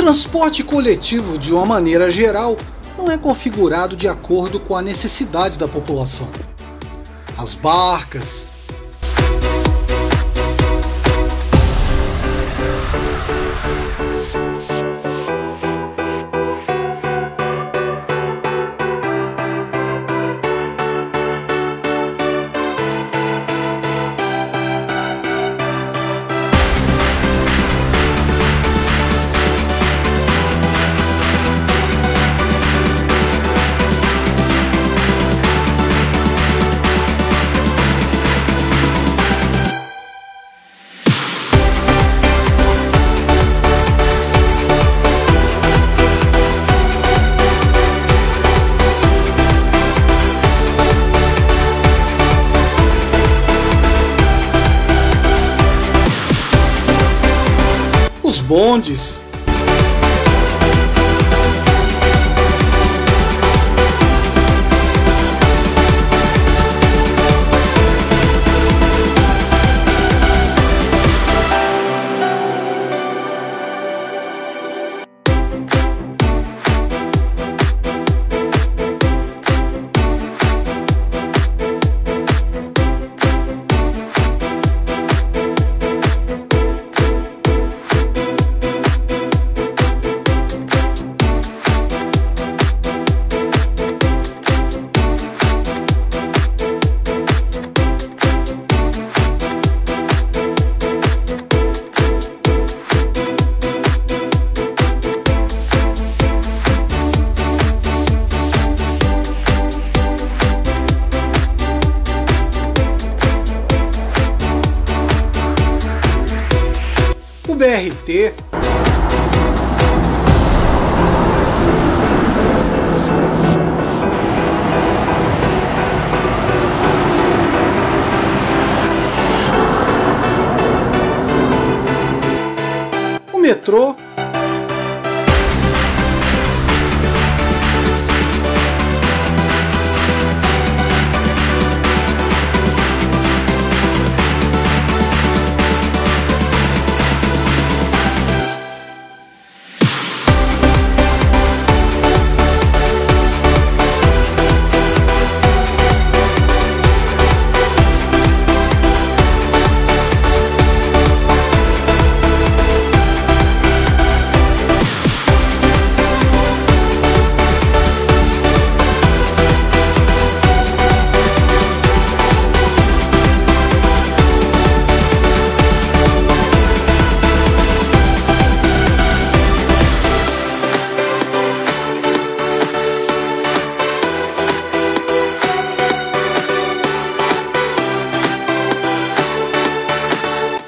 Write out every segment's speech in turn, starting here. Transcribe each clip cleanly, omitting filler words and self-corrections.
transporte coletivo, de uma maneira geral, não é configurado de acordo com a necessidade da população. As barcas, os bondes, o BRT, o metrô,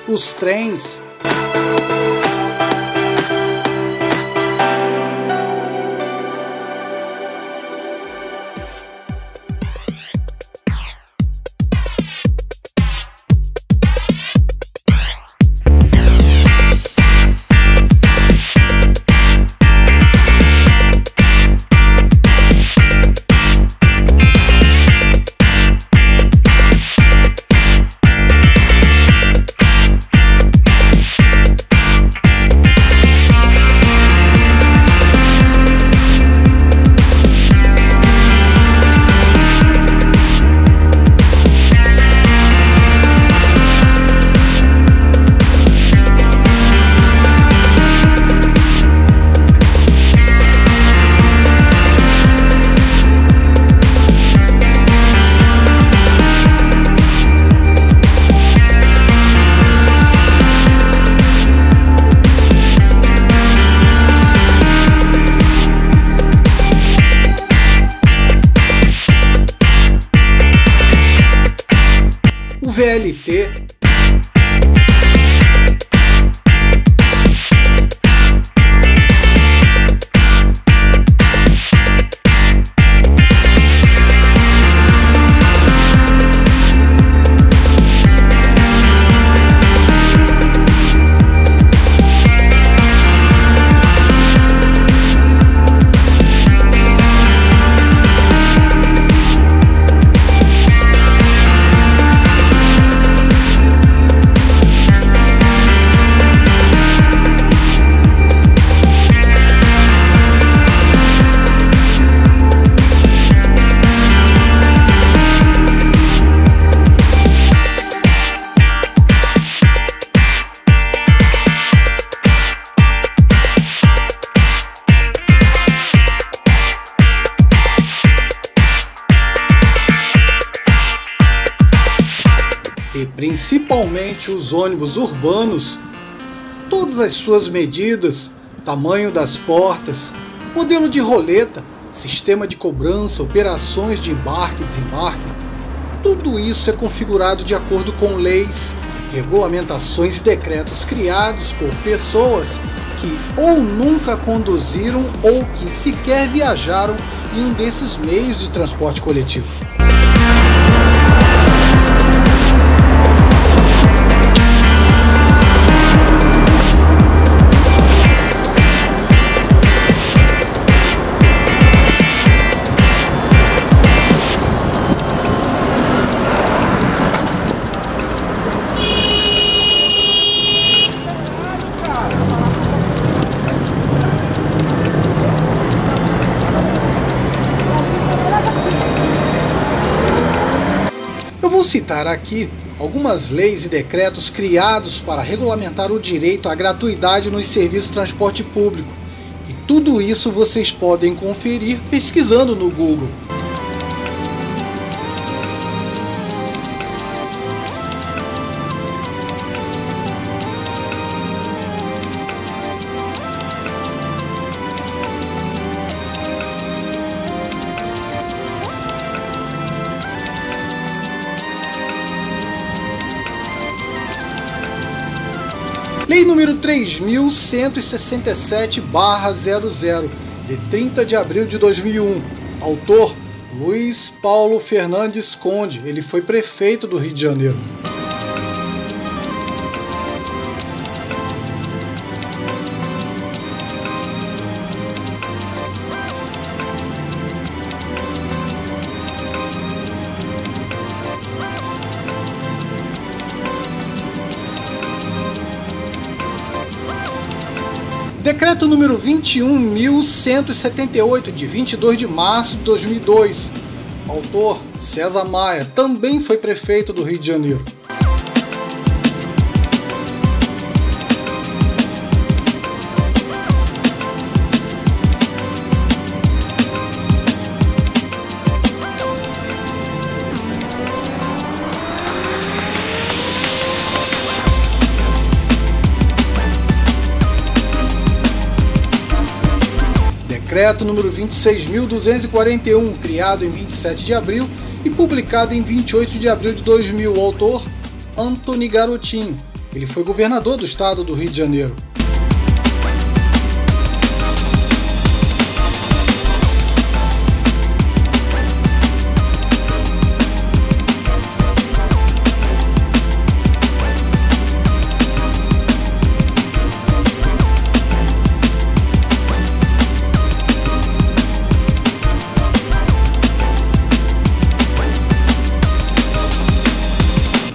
os trens, o VLT, e principalmente os ônibus urbanos, todas as suas medidas, tamanho das portas, modelo de roleta, sistema de cobrança, operações de embarque e desembarque, tudo isso é configurado de acordo com leis, regulamentações e decretos criados por pessoas que ou nunca conduziram ou que sequer viajaram em um desses meios de transporte coletivo. Eu vou citar aqui algumas leis e decretos criados para regulamentar o direito à gratuidade nos serviços de transporte público. E tudo isso vocês podem conferir pesquisando no Google. Lei número 3.167/00, de 30 de abril de 2001. Autor: Luiz Paulo Fernandes Conde. Ele foi prefeito do Rio de Janeiro. Decreto número 21.178, de 22 de março de 2002. Autor: César Maia, também foi prefeito do Rio de Janeiro. Decreto número 26.241, criado em 27 de abril e publicado em 28 de abril de 2000. Autor: Antony Garotinho. Ele foi governador do estado do Rio de Janeiro.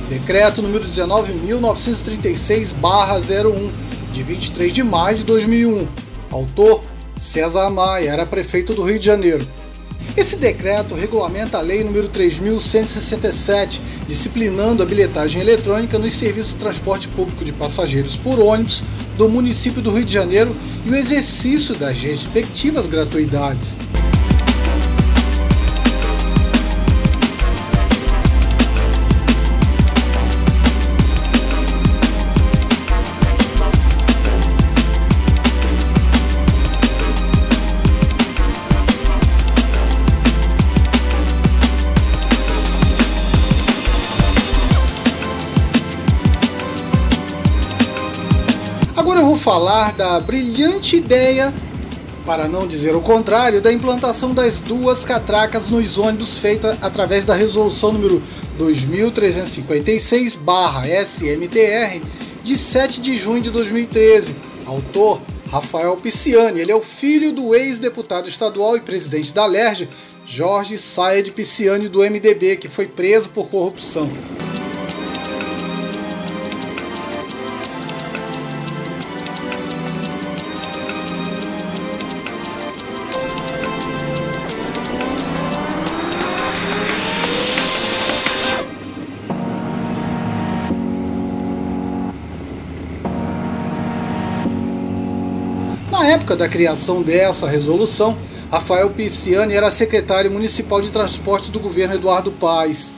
Decreto número 19.936/01, de 23 de maio de 2001. Autor: César Maia, era prefeito do Rio de Janeiro. Esse decreto regulamenta a Lei número 3.167, disciplinando a bilhetagem eletrônica nos serviços de transporte público de passageiros por ônibus do município do Rio de Janeiro e o exercício das respectivas gratuidades. Agora eu vou falar da brilhante ideia, para não dizer o contrário, da implantação das duas catracas nos ônibus feita através da resolução número 2356/SMTR, de 7 de junho de 2013. Autor: Rafael Pisciani. Ele é o filho do ex-deputado estadual e presidente da Alerj, Jorge Saed Pisciani, do MDB, que foi preso por corrupção. Na época da criação dessa resolução, Rafael Pisciani era secretário municipal de transportes do governo Eduardo Paes.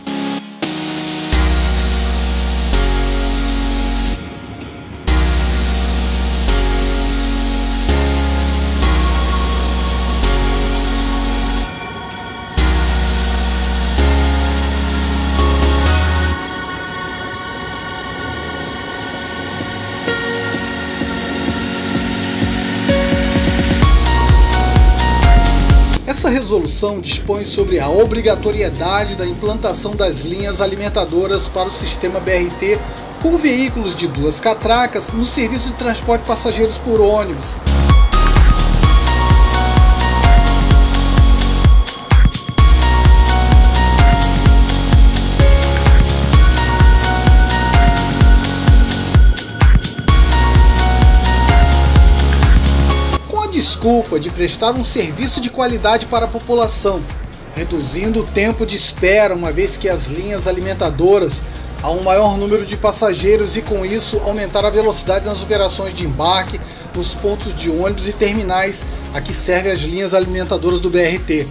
Essa resolução dispõe sobre a obrigatoriedade da implantação das linhas alimentadoras para o sistema BRT com veículos de 2 catracas no serviço de transporte de passageiros por ônibus. Desculpa de prestar um serviço de qualidade para a população, reduzindo o tempo de espera, uma vez que as linhas alimentadoras há um maior número de passageiros e com isso aumentar a velocidade nas operações de embarque nos pontos de ônibus e terminais a que servem as linhas alimentadoras do BRT.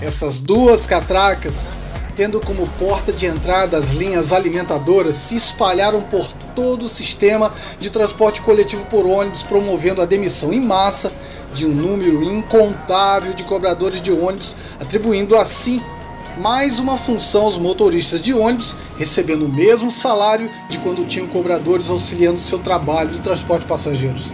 Essas 2 catracas, tendo como porta de entrada as linhas alimentadoras, se espalharam por todo o sistema de transporte coletivo por ônibus, promovendo a demissão em massa de um número incontável de cobradores de ônibus, atribuindo assim mais uma função aos motoristas de ônibus, recebendo o mesmo salário de quando tinham cobradores auxiliando seu trabalho de transporte de passageiros.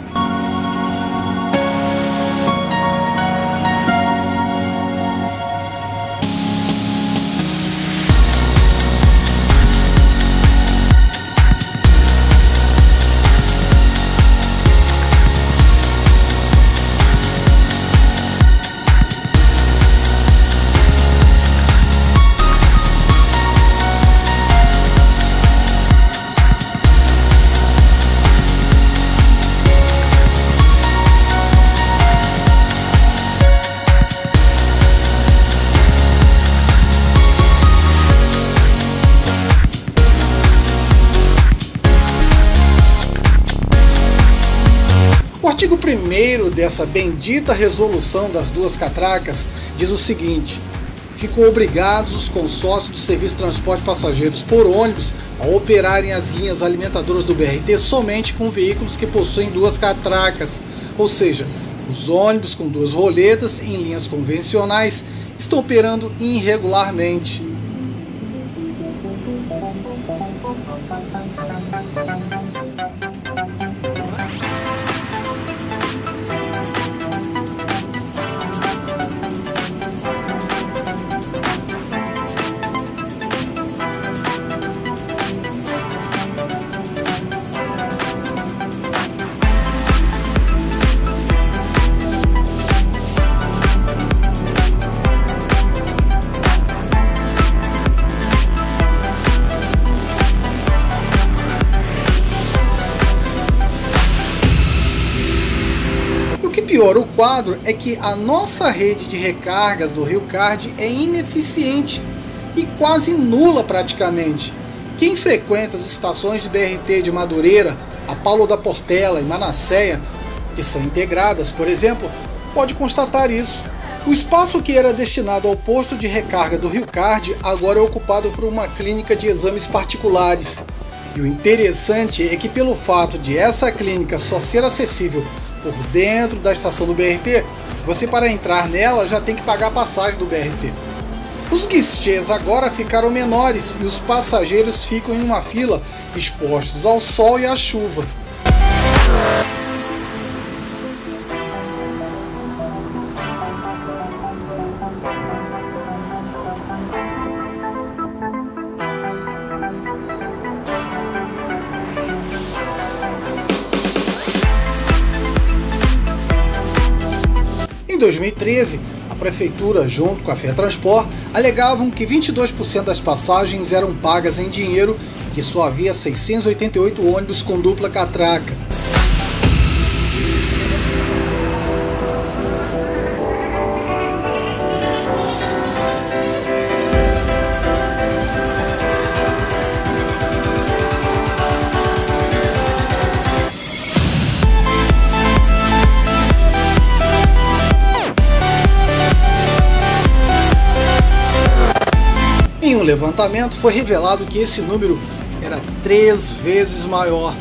O artigo 1º dessa bendita resolução das 2 catracas diz o seguinte: ficam obrigados os consórcios do serviço de transporte de passageiros por ônibus a operarem as linhas alimentadoras do BRT somente com veículos que possuem 2 catracas, ou seja, os ônibus com 2 roletas em linhas convencionais estão operando irregularmente. Pior o quadro é que a nossa rede de recargas do RioCard é ineficiente e quase nula praticamente. Quem frequenta as estações de BRT de Madureira, a Paulo da Portela e Manasseia, que são integradas, por exemplo, pode constatar isso. O espaço que era destinado ao posto de recarga do RioCard agora é ocupado por uma clínica de exames particulares. E o interessante é que, pelo fato de essa clínica só ser acessível por dentro da estação do BRT, você, para entrar nela, já tem que pagar a passagem do BRT. Os guichês agora ficaram menores e os passageiros ficam em uma fila expostos ao sol e à chuva. Em 2013, a Prefeitura, junto com a FETranspor, alegavam que 22% das passagens eram pagas em dinheiro, que só havia 688 ônibus com dupla catraca. Em um levantamento foi revelado que esse número era 3 vezes maior.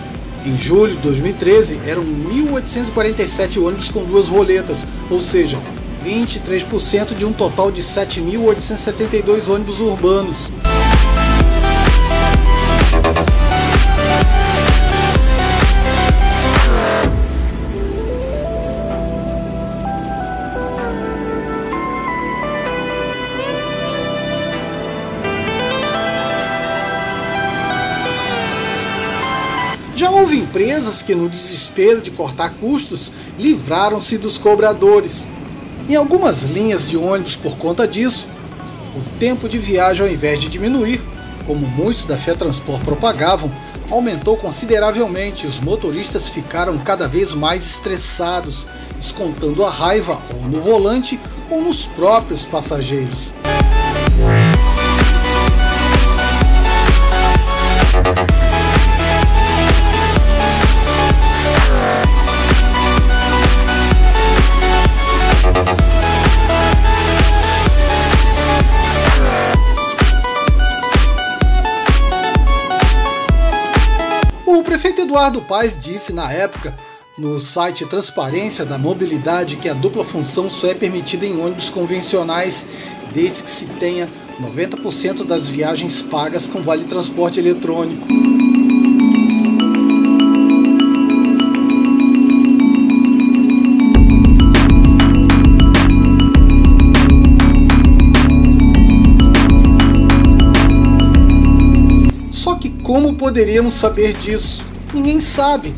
Em julho de 2013 eram 1.847 ônibus com 2 roletas, ou seja, 23% de um total de 7.872 ônibus urbanos. Já houve empresas que, no desespero de cortar custos, livraram-se dos cobradores. Em algumas linhas de ônibus, por conta disso, o tempo de viagem, ao invés de diminuir, como muitos da FETransport propagavam, aumentou consideravelmente e os motoristas ficaram cada vez mais estressados, descontando a raiva ou no volante ou nos próprios passageiros. O prefeito Eduardo Paes disse na época, no site Transparência da Mobilidade, que a dupla função só é permitida em ônibus convencionais desde que se tenha 90% das viagens pagas com vale transporte eletrônico. Só que como poderíamos saber disso? Ninguém sabe.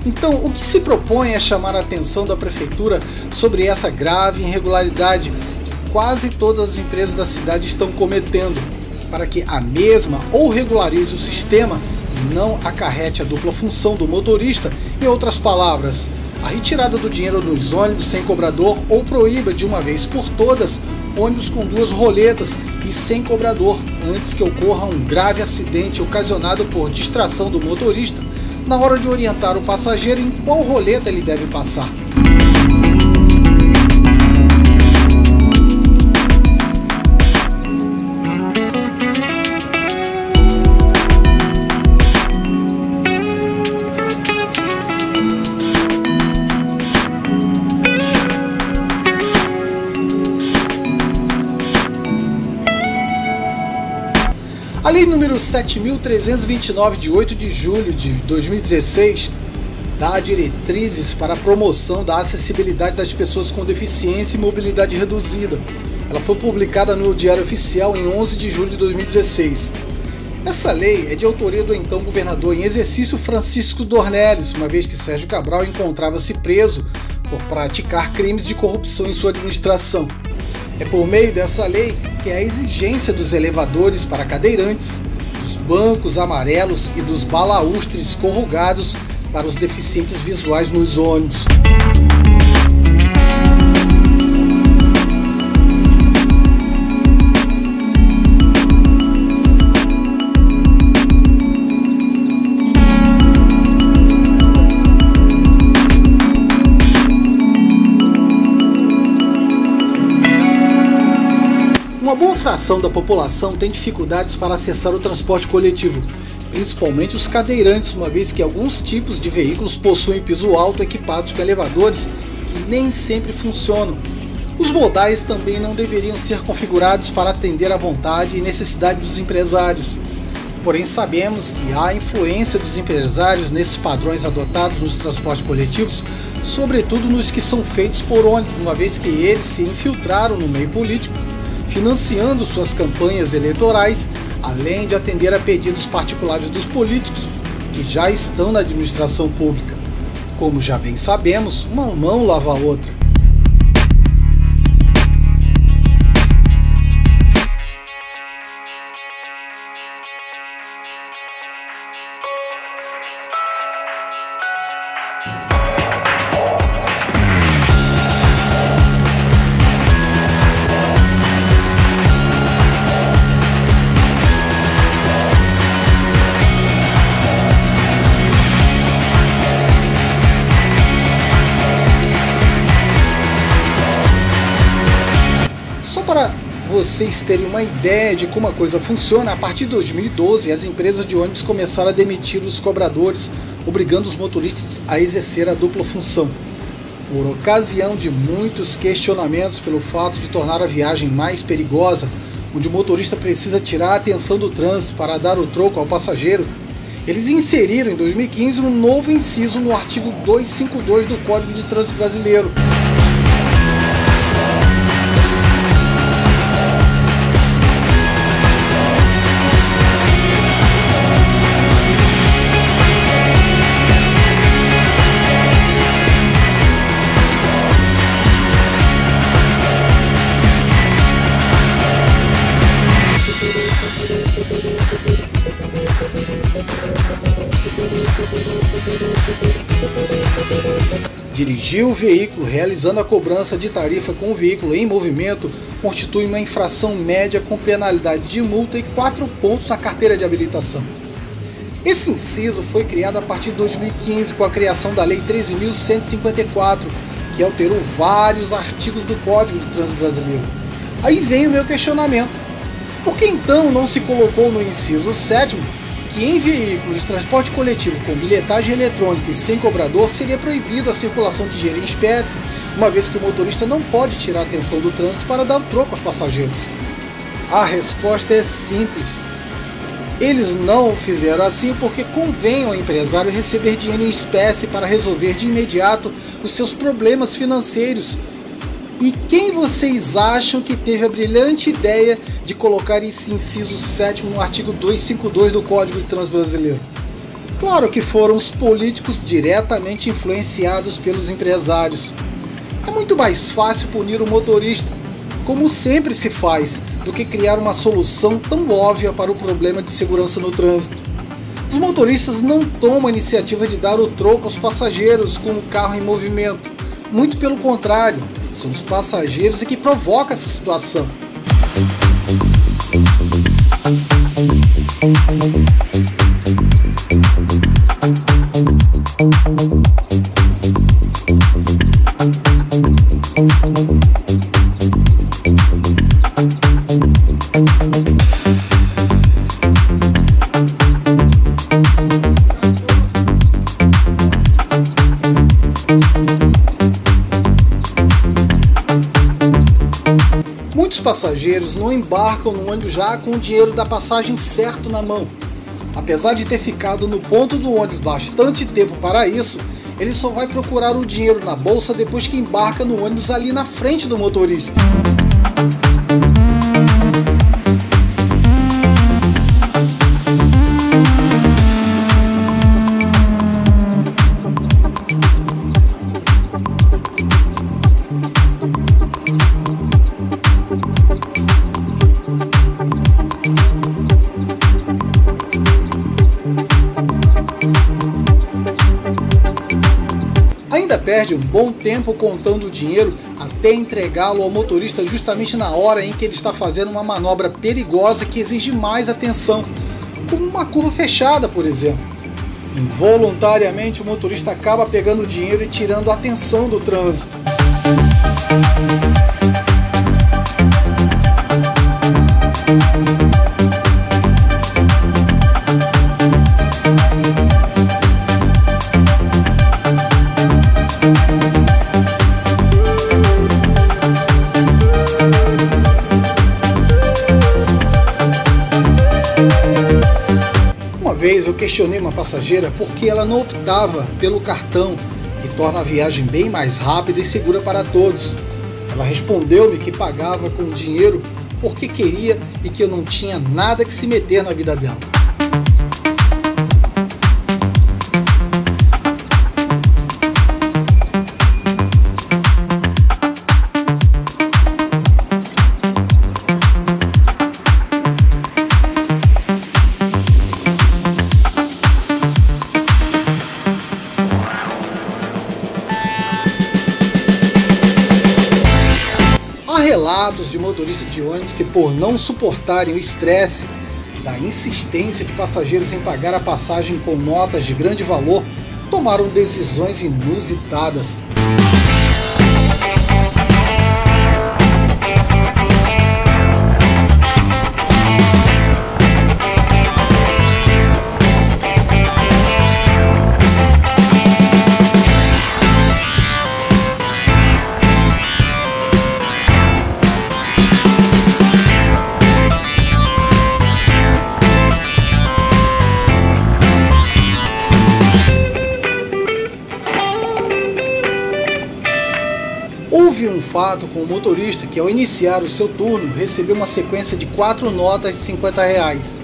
Então, o que se propõe é chamar a atenção da prefeitura sobre essa grave irregularidade que quase todas as empresas da cidade estão cometendo, para que a mesma ou regularize o sistema e não acarrete a dupla função do motorista. Em outras palavras, a retirada do dinheiro nos ônibus sem cobrador ou proíba de uma vez por todas ônibus com duas roletas e sem cobrador, antes que ocorra um grave acidente ocasionado por distração do motorista na hora de orientar o passageiro em qual roleta ele deve passar. A Lei número 7.329, de 8 de julho de 2016, dá diretrizes para a promoção da acessibilidade das pessoas com deficiência e mobilidade reduzida. Ela foi publicada no Diário Oficial em 11 de julho de 2016. Essa lei é de autoria do então governador em exercício Francisco Dornelles, uma vez que Sérgio Cabral encontrava-se preso por praticar crimes de corrupção em sua administração. É por meio dessa lei que a exigência dos elevadores para cadeirantes, dos bancos amarelos e dos balaústres corrugados para os deficientes visuais nos ônibus. Uma boa fração da população tem dificuldades para acessar o transporte coletivo, principalmente os cadeirantes, uma vez que alguns tipos de veículos possuem piso alto equipados com elevadores que nem sempre funcionam. Os modais também não deveriam ser configurados para atender à vontade e necessidade dos empresários. Porém, sabemos que há influência dos empresários nesses padrões adotados nos transportes coletivos, sobretudo nos que são feitos por ônibus, uma vez que eles se infiltraram no meio político, financiando suas campanhas eleitorais, além de atender a pedidos particulares dos políticos que já estão na administração pública. Como já bem sabemos, uma mão lava a outra. Para vocês terem uma ideia de como a coisa funciona, a partir de 2012 as empresas de ônibus começaram a demitir os cobradores, obrigando os motoristas a exercer a dupla função. Por ocasião de muitos questionamentos pelo fato de tornar a viagem mais perigosa, onde o motorista precisa tirar a atenção do trânsito para dar o troco ao passageiro, eles inseriram em 2015 um novo inciso no artigo 252 do Código de Trânsito Brasileiro. Dirigir o veículo realizando a cobrança de tarifa com o veículo em movimento constitui uma infração média com penalidade de multa e 4 pontos na carteira de habilitação. Esse inciso foi criado a partir de 2015 com a criação da Lei 13.154, que alterou vários artigos do Código de Trânsito Brasileiro. Aí vem o meu questionamento. Por que então não se colocou no inciso 7º que em veículos de transporte coletivo com bilhetagem eletrônica e sem cobrador seria proibido a circulação de dinheiro em espécie, uma vez que o motorista não pode tirar a atenção do trânsito para dar o troco aos passageiros? A resposta é simples. Eles não fizeram assim porque convém ao empresário receber dinheiro em espécie para resolver de imediato os seus problemas financeiros. E quem vocês acham que teve a brilhante ideia de colocar esse inciso 7º no artigo 252 do Código de Trânsito Brasileiro? Claro que foram os políticos diretamente influenciados pelos empresários. É muito mais fácil punir o motorista, como sempre se faz, do que criar uma solução tão óbvia para o problema de segurança no trânsito. Os motoristas não tomam a iniciativa de dar o troco aos passageiros com o carro em movimento. Muito pelo contrário, são os passageiros que provocam essa situação. Muitos passageiros não embarcam no ônibus já com o dinheiro da passagem certo na mão. Apesar de ter ficado no ponto do ônibus bastante tempo para isso, ele só vai procurar o dinheiro na bolsa depois que embarca no ônibus ali na frente do motorista. Ainda perde um bom tempo contando o dinheiro até entregá-lo ao motorista justamente na hora em que ele está fazendo uma manobra perigosa que exige mais atenção, como uma curva fechada, por exemplo. Involuntariamente o motorista acaba pegando o dinheiro e tirando a atenção do trânsito. Uma vez eu questionei uma passageira por que ela não optava pelo cartão, que torna a viagem bem mais rápida e segura para todos. Ela respondeu-me que pagava com dinheiro porque queria e que eu não tinha nada que se meter na vida dela. Há relatos de motoristas de ônibus que, por não suportarem o estresse da insistência de passageiros em pagar a passagem com notas de grande valor, tomaram decisões inusitadas. Houve um fato com o motorista que, ao iniciar o seu turno, recebeu uma sequência de 4 notas de R$50.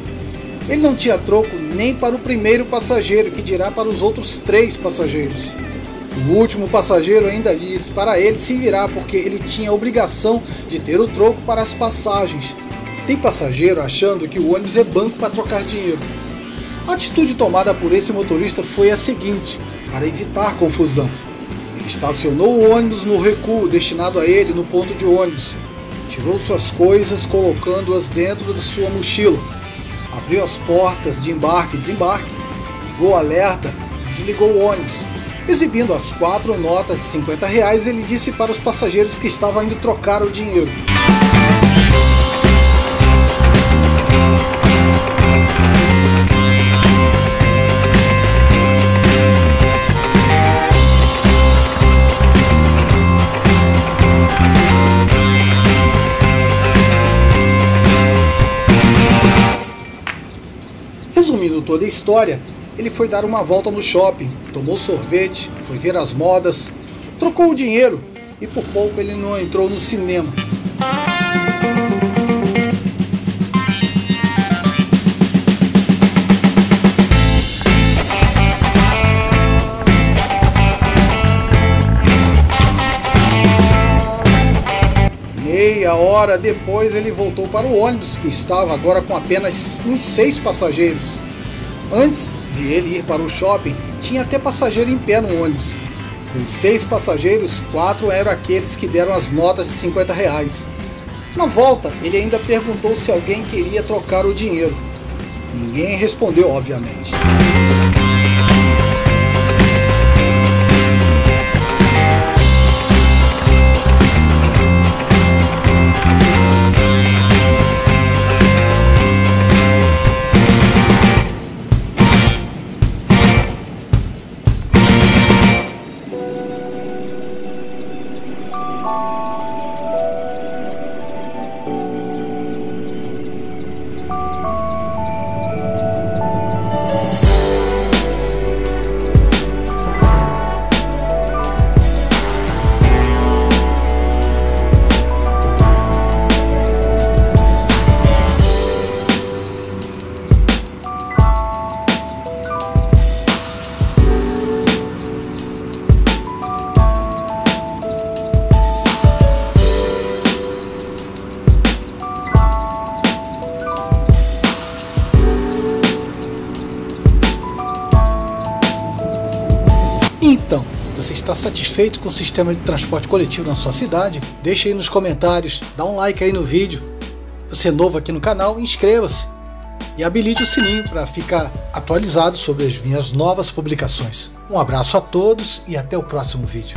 Ele não tinha troco nem para o primeiro passageiro, que dirá para os outros 3 passageiros. O último passageiro ainda disse para ele se virar porque ele tinha a obrigação de ter o troco para as passagens. Tem passageiro achando que o ônibus é banco para trocar dinheiro. A atitude tomada por esse motorista foi a seguinte, para evitar confusão. Ele Estacionou o ônibus no recuo destinado a ele no ponto de ônibus. Tirou suas coisas, colocando-as dentro de sua mochila. Abriu as portas de embarque e desembarque, ligou o alerta e desligou o ônibus. Exibindo as 4 notas de R$50, ele disse para os passageiros que estavam indo trocar o dinheiro. Resumindo toda a história, ele foi dar uma volta no shopping, tomou sorvete, foi ver as modas, trocou o dinheiro e por pouco ele não entrou no cinema. Meia hora depois ele voltou para o ônibus, que estava agora com apenas uns 6 passageiros. Antes de ele ir para o shopping, tinha até passageiro em pé no ônibus. Dos 6 passageiros, 4 eram aqueles que deram as notas de R$50. Na volta, ele ainda perguntou se alguém queria trocar o dinheiro. Ninguém respondeu, obviamente. Então, você está satisfeito com o sistema de transporte coletivo na sua cidade? Deixa aí nos comentários, dá um like aí no vídeo. Se você é novo aqui no canal, inscreva-se e habilite o sininho para ficar atualizado sobre as minhas novas publicações. Um abraço a todos e até o próximo vídeo.